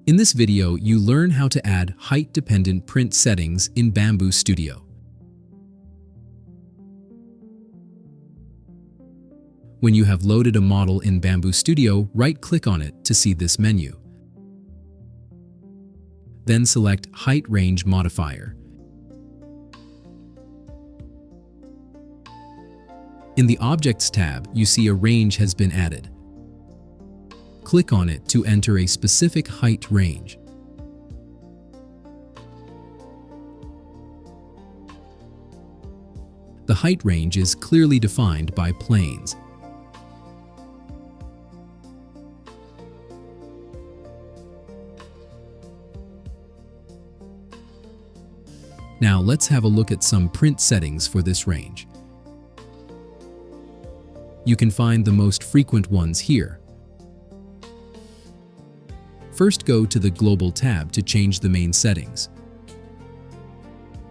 In this video, you learn how to add height-dependent print settings in Bambu Studio. When you have loaded a model in Bambu Studio, right-click on it to see this menu. Then select Height Range Modifier. In the Objects tab, you see a range has been added. Click on it to enter a specific height range. The height range is clearly defined by planes. Now let's have a look at some print settings for this range. You can find the most frequent ones here. First, go to the Global tab to change the main settings.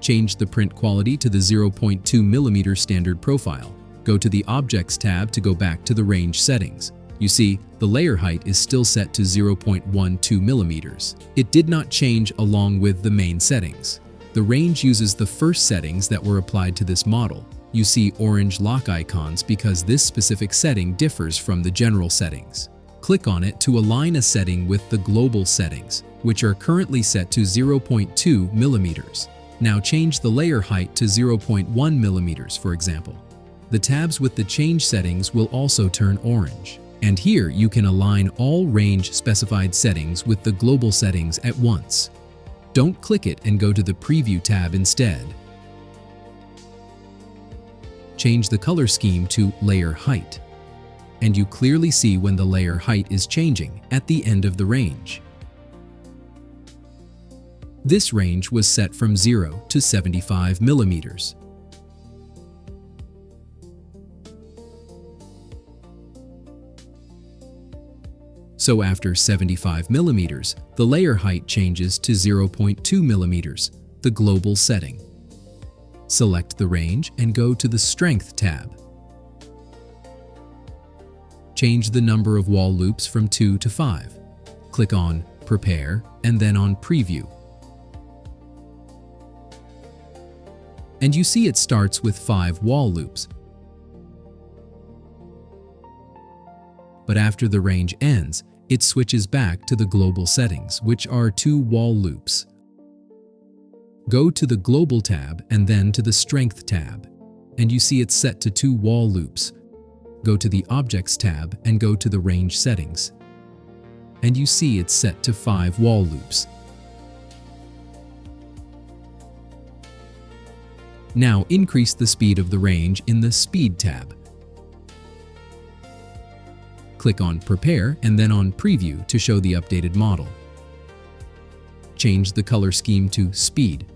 Change the print quality to the 0.2mm standard profile. Go to the Objects tab to go back to the range settings. You see, the layer height is still set to 0.12mm. It did not change along with the main settings. The range uses the first settings that were applied to this model. You see orange lock icons because this specific setting differs from the general settings. Click on it to align a setting with the global settings, which are currently set to 0.2mm. Now change the layer height to 0.1mm, for example. The tabs with the change settings will also turn orange. And here you can align all range specified settings with the global settings at once. Don't click it and go to the Preview tab instead. Change the color scheme to Layer Height, and you clearly see when the layer height is changing at the end of the range. This range was set from 0 to 75mm. So after 75mm, the layer height changes to 0.2mm, the global setting. Select the range and go to the Strength tab. Change the number of wall loops from 2 to 5. Click on Prepare and then on Preview. And you see it starts with 5 wall loops. But after the range ends, it switches back to the global settings, which are 2 wall loops. Go to the Global tab and then to the Strength tab, and you see it's set to 2 wall loops. Go to the Objects tab and go to the Range settings, and you see it's set to 5 wall loops. Now increase the speed of the range in the Speed tab. Click on Prepare and then on Preview to show the updated model. Change the color scheme to Speed,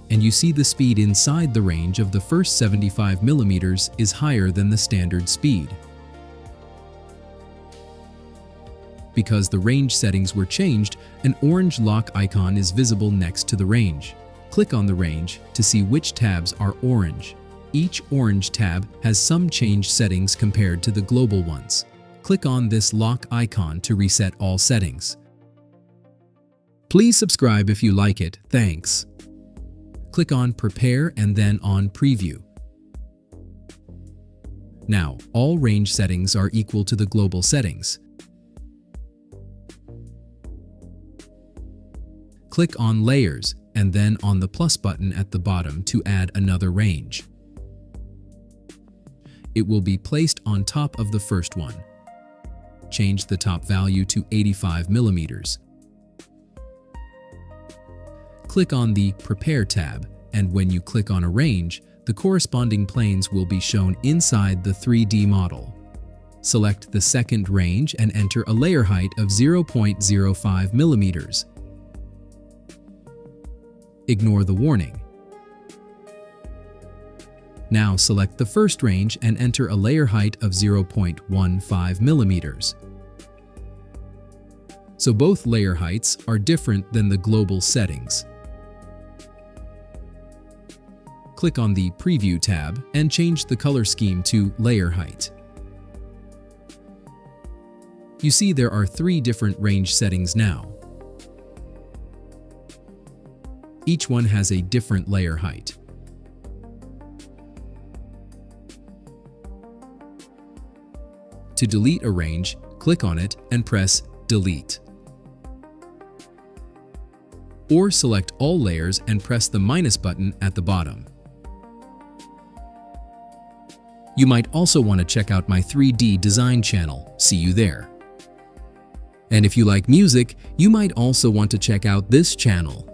and you see the speed inside the range of the first 75mm is higher than the standard speed. Because the range settings were changed, an orange lock icon is visible next to the range. Click on the range to see which tabs are orange. Each orange tab has some changed settings compared to the global ones. Click on this lock icon to reset all settings. Please subscribe if you like it. Thanks. Click on Prepare and then on Preview. Now, all range settings are equal to the global settings. Click on Layers and then on the plus button at the bottom to add another range. It will be placed on top of the first one. Change the top value to 85mm. Click on the Prepare tab, and when you click on a range, the corresponding planes will be shown inside the 3D model. Select the second range and enter a layer height of 0.05mm. Ignore the warning. Now select the first range and enter a layer height of 0.15mm. So both layer heights are different than the global settings. Click on the Preview tab and change the color scheme to Layer Height. You see there are 3 different range settings now. Each one has a different layer height. To delete a range, click on it and press Delete. Or select all layers and press the minus button at the bottom. You might also want to check out my 3D design channel. See you there. And if you like music, you might also want to check out this channel.